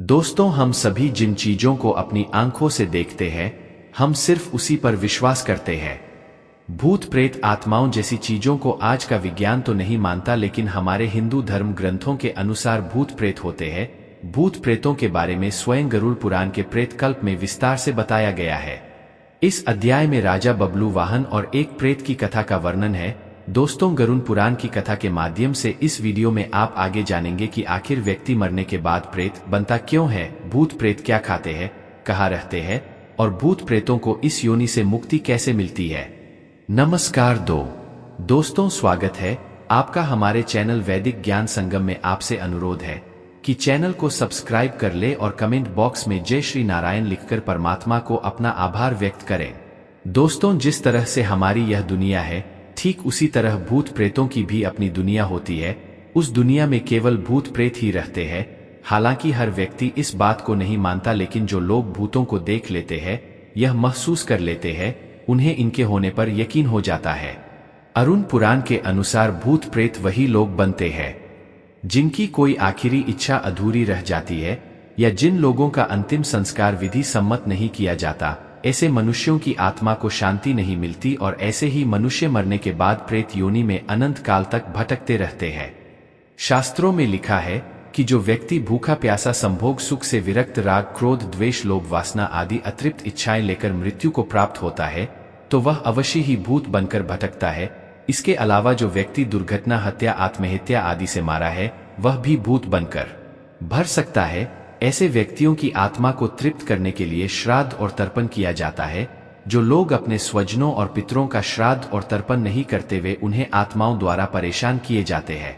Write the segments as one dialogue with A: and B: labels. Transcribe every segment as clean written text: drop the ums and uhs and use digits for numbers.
A: दोस्तों, हम सभी जिन चीजों को अपनी आंखों से देखते हैं, हम सिर्फ उसी पर विश्वास करते हैं। भूत प्रेत आत्माओं जैसी चीजों को आज का विज्ञान तो नहीं मानता, लेकिन हमारे हिंदू धर्म ग्रंथों के अनुसार भूत प्रेत होते हैं। भूत प्रेतों के बारे में स्वयं गरुड़ पुराण के प्रेत कल्प में विस्तार से बताया गया है। इस अध्याय में राजा बबलू वाहन और एक प्रेत की कथा का वर्णन है। दोस्तों, गरुड़ पुराण की कथा के माध्यम से इस वीडियो में आप आगे जानेंगे कि आखिर व्यक्ति मरने के बाद प्रेत बनता क्यों है, भूत प्रेत क्या खाते हैं, कहाँ रहते हैं और भूत प्रेतों को इस योनि से मुक्ति कैसे मिलती है। नमस्कार दोस्तों, स्वागत है आपका हमारे चैनल वैदिक ज्ञान संगम में। आपसे अनुरोध है कि चैनल को सब्सक्राइब कर ले और कमेंट बॉक्स में जय श्री नारायण लिखकर परमात्मा को अपना आभार व्यक्त करें। दोस्तों, जिस तरह से हमारी यह दुनिया है, ठीक उसी तरह भूत प्रेतों की भी अपनी दुनिया होती है। उस दुनिया में केवल भूत प्रेत ही रहते हैं। हालांकि हर व्यक्ति इस बात को नहीं मानता, लेकिन जो लोग भूतों को देख लेते हैं, यह महसूस कर लेते हैं, उन्हें इनके होने पर यकीन हो जाता है। अरुण पुराण के अनुसार भूत प्रेत वही लोग बनते हैं जिनकी कोई आखिरी इच्छा अधूरी रह जाती है, या जिन लोगों का अंतिम संस्कार विधि सम्मत नहीं किया जाता। ऐसे मनुष्यों की आत्मा को शांति नहीं मिलती और ऐसे ही मनुष्य मरने के बाद प्रेत योनि में अनंत काल तक भटकते रहते हैं। शास्त्रों में लिखा है कि जो व्यक्ति भूखा प्यासा संभोग सुख से विरक्त, राग क्रोध द्वेष लोभ वासना आदि अतृप्त इच्छाएं लेकर मृत्यु को प्राप्त होता है, तो वह अवश्य ही भूत बनकर भटकता है। इसके अलावा जो व्यक्ति दुर्घटना, हत्या, आत्महत्या आदि से मारा है, वह भी भूत बनकर भर सकता है। ऐसे व्यक्तियों की आत्मा को तृप्त करने के लिए श्राद्ध और तर्पण किया जाता है। जो लोग अपने स्वजनों और पितरों का श्राद्ध और तर्पण नहीं करते, वे उन्हें आत्माओं द्वारा परेशान किए जाते हैं।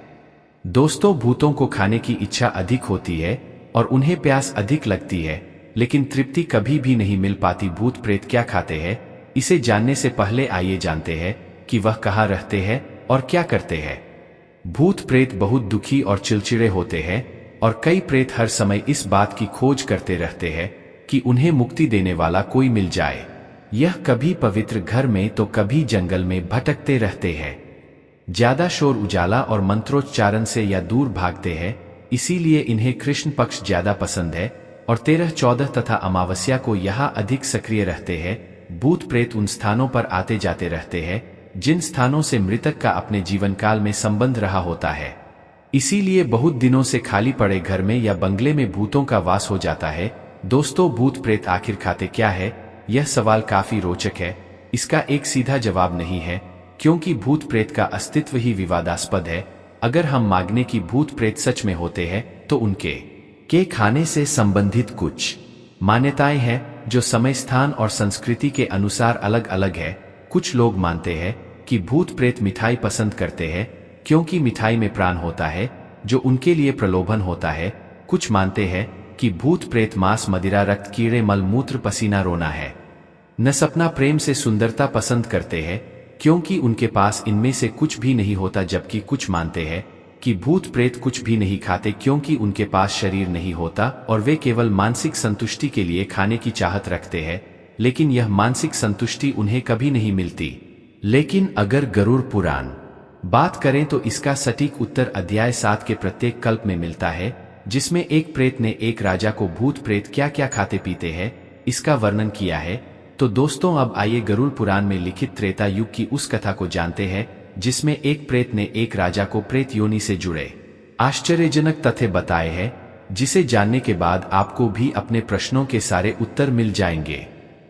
A: दोस्तों, भूतों को खाने की इच्छा अधिक होती है और उन्हें प्यास अधिक लगती है, लेकिन तृप्ति कभी भी नहीं मिल पाती। भूत प्रेत क्या खाते हैं, इसे जानने से पहले आइए जानते हैं कि वह कहाँ रहते हैं और क्या करते हैं। भूत प्रेत बहुत दुखी और चिड़चिड़े होते हैं और कई प्रेत हर समय इस बात की खोज करते रहते हैं कि उन्हें मुक्ति देने वाला कोई मिल जाए। यह कभी पवित्र घर में तो कभी जंगल में भटकते रहते हैं। ज्यादा शोर उजाला और मंत्रोच्चारण से या दूर भागते हैं, इसीलिए इन्हें कृष्ण पक्ष ज्यादा पसंद है और 13, 14 तथा अमावस्या को यहाँ अधिक सक्रिय रहते हैं। भूत प्रेत उन स्थानों पर आते जाते रहते हैं जिन स्थानों से मृतक का अपने जीवन काल में संबंध रहा होता है। इसीलिए बहुत दिनों से खाली पड़े घर में या बंगले में भूतों का वास हो जाता है। दोस्तों, भूत प्रेत आखिर खाते क्या है, यह सवाल काफी रोचक है। इसका एक सीधा जवाब नहीं है, क्योंकि भूत प्रेत का अस्तित्व ही विवादास्पद है। अगर हम मांगने की भूत प्रेत सच में होते हैं, तो उनके खाने से संबंधित कुछ मान्यताएं हैं जो समय, स्थान और संस्कृति के अनुसार अलग अलग है। कुछ लोग मानते हैं कि भूत प्रेत मिठाई पसंद करते हैं, क्योंकि मिठाई में प्राण होता है जो उनके लिए प्रलोभन होता है। कुछ मानते हैं कि भूत प्रेत मांस, मदिरा, रक्त, कीड़े, मल मूत्र, पसीना, रोना है न सपना, प्रेम से सुंदरता पसंद करते हैं, क्योंकि उनके पास इनमें से कुछ भी नहीं होता। जबकि कुछ मानते हैं कि भूत प्रेत कुछ भी नहीं खाते, क्योंकि उनके पास शरीर नहीं होता और वे केवल मानसिक संतुष्टि के लिए खाने की चाहत रखते हैं, लेकिन यह मानसिक संतुष्टि उन्हें कभी नहीं मिलती। लेकिन अगर गरुड़ पुराण बात करें तो इसका सटीक उत्तर अध्याय 7 के प्रत्येक कल्प में मिलता है, जिसमें एक प्रेत ने एक राजा को भूत प्रेत क्या क्या खाते पीते हैं, इसका वर्णन किया है। तो दोस्तों, अब आइए गरुड़ पुराण में लिखित त्रेता युग की उस कथा को जानते हैं, जिसमें एक प्रेत ने एक राजा को प्रेत योनि से जुड़े आश्चर्यजनक तथ्य बताए हैं, जिसे जानने के बाद आपको भी अपने प्रश्नों के सारे उत्तर मिल जाएंगे।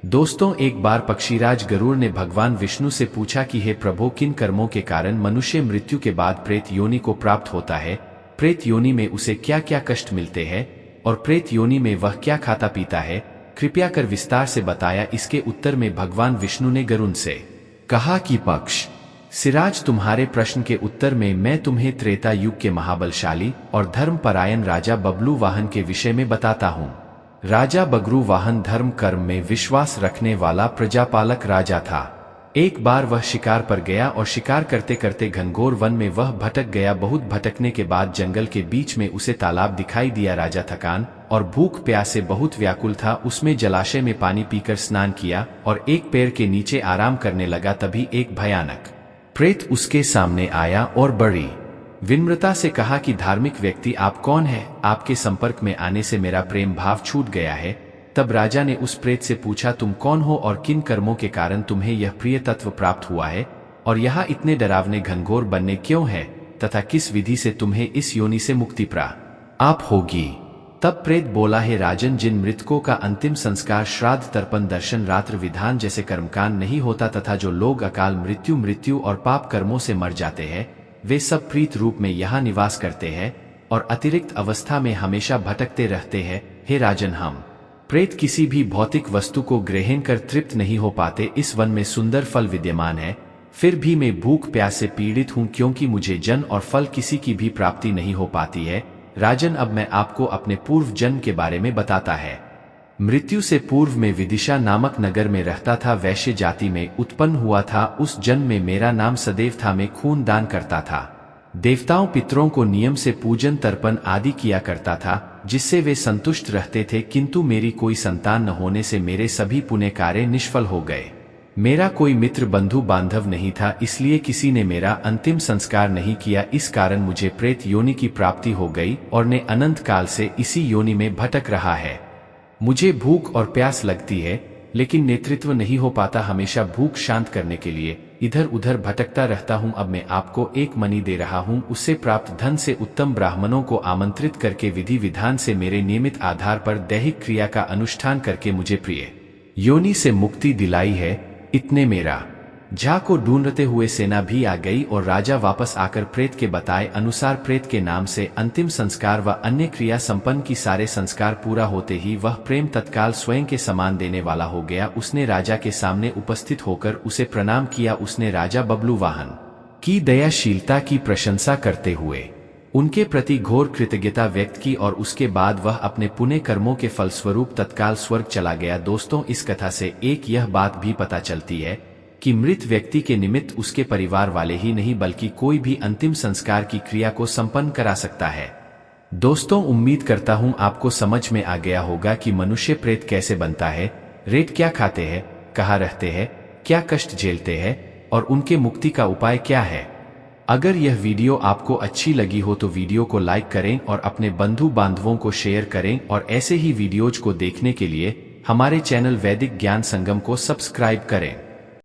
A: दोस्तों, एक बार पक्षीराज गरुड़ ने भगवान विष्णु से पूछा कि हे प्रभु, किन कर्मों के कारण मनुष्य मृत्यु के बाद प्रेत योनि को प्राप्त होता है, प्रेत योनि में उसे क्या क्या कष्ट मिलते हैं और प्रेत योनि में वह क्या खाता पीता है, कृपया कर विस्तार से बताया। इसके उत्तर में भगवान विष्णु ने गरुड़ से कहा कि पक्ष सिराज, तुम्हारे प्रश्न के उत्तर में मैं तुम्हें त्रेता युग के महाबलशाली और धर्मपरायण राजा बबलू वाहन के विषय में बताता हूँ। राजा बगरू वाहन धर्म कर्म में विश्वास रखने वाला प्रजापालक राजा था। एक बार वह शिकार पर गया और शिकार करते करते घनघोर वन में वह भटक गया। बहुत भटकने के बाद जंगल के बीच में उसे तालाब दिखाई दिया। राजा थकान और भूख प्यास से बहुत व्याकुल था। उसमें जलाशय में पानी पीकर स्नान किया और एक पेड़ के नीचे आराम करने लगा। तभी एक भयानक प्रेत उसके सामने आया और बड़ी विनम्रता से कहा कि धार्मिक व्यक्ति आप कौन है, आपके संपर्क में आने से मेरा प्रेम भाव छूट गया है। तब राजा ने उस प्रेत से पूछा, तुम कौन हो और किन कर्मों के कारण तुम्हें यह प्रिय तत्व प्राप्त हुआ है, और यहाँ इतने डरावने घनघोर बनने क्यों है, तथा किस विधि से तुम्हें इस योनि से मुक्ति प्राप्त होगी। तब प्रेत बोला, है राजन, जिन मृतकों का अंतिम संस्कार, श्राद्ध, तर्पण, दर्शन, रात्र विधान जैसे कर्मकांड नहीं होता तथा जो लोग अकाल मृत्यु और पाप कर्मों से मर जाते हैं, वे सब प्रीत रूप में यहाँ निवास करते हैं और अतिरिक्त अवस्था में हमेशा भटकते रहते हैं। हे राजन, हम प्रेत किसी भी भौतिक वस्तु को ग्रहण कर तृप्त नहीं हो पाते। इस वन में सुंदर फल विद्यमान है, फिर भी मैं भूख प्यास से पीड़ित हूँ, क्योंकि मुझे जन और फल किसी की भी प्राप्ति नहीं हो पाती है। राजन, अब मैं आपको अपने पूर्व जन्म के बारे में बताता है। मृत्यु से पूर्व में विदिशा नामक नगर में रहता था, वैश्य जाति में उत्पन्न हुआ था। उस जन्म में मेरा नाम सदैव था, मैं खून दान करता था, देवताओं पितरों को नियम से पूजन तर्पण आदि किया करता था, जिससे वे संतुष्ट रहते थे। किंतु मेरी कोई संतान न होने से मेरे सभी पुण्य कार्य निष्फल हो गए। मेरा कोई मित्र बंधु बांधव नहीं था, इसलिए किसी ने मेरा अंतिम संस्कार नहीं किया। इस कारण मुझे प्रेत योनि की प्राप्ति हो गई और ने अनंत काल से इसी योनि में भटक रहा है। मुझे भूख और प्यास लगती है, लेकिन नेतृत्व नहीं हो पाता। हमेशा भूख शांत करने के लिए इधर उधर भटकता रहता हूँ। अब मैं आपको एक मणि दे रहा हूँ, उससे प्राप्त धन से उत्तम ब्राह्मणों को आमंत्रित करके विधि विधान से मेरे नियमित आधार पर दैहिक क्रिया का अनुष्ठान करके मुझे प्रिय योनि से मुक्ति दिलाई है। इतने मेरा झा को ढूंढते हुए सेना भी आ गई और राजा वापस आकर प्रेत के बताए अनुसार प्रेत के नाम से अंतिम संस्कार व अन्य क्रिया संपन्न की। सारे संस्कार पूरा होते ही वह प्रेम तत्काल स्वयं के समान देने वाला हो गया। उसने राजा के सामने उपस्थित होकर उसे प्रणाम किया। उसने राजा बबलू वाहन की दयाशीलता की प्रशंसा करते हुए उनके प्रति घोर कृतज्ञता व्यक्त की और उसके बाद वह अपने पुण्य कर्मों के फलस्वरूप तत्काल स्वर्ग चला गया। दोस्तों, इस कथा से एक यह बात भी पता चलती है कि मृत व्यक्ति के निमित्त उसके परिवार वाले ही नहीं बल्कि कोई भी अंतिम संस्कार की क्रिया को संपन्न करा सकता है। दोस्तों, उम्मीद करता हूं आपको समझ में आ गया होगा कि मनुष्य प्रेत कैसे बनता है, रेत क्या खाते हैं, कहाँ रहते हैं, क्या कष्ट झेलते हैं और उनके मुक्ति का उपाय क्या है। अगर यह वीडियो आपको अच्छी लगी हो तो वीडियो को लाइक करें और अपने बंधु बांधवों को शेयर करें और ऐसे ही वीडियोज को देखने के लिए हमारे चैनल वैदिक ज्ञान संगम को सब्सक्राइब करें।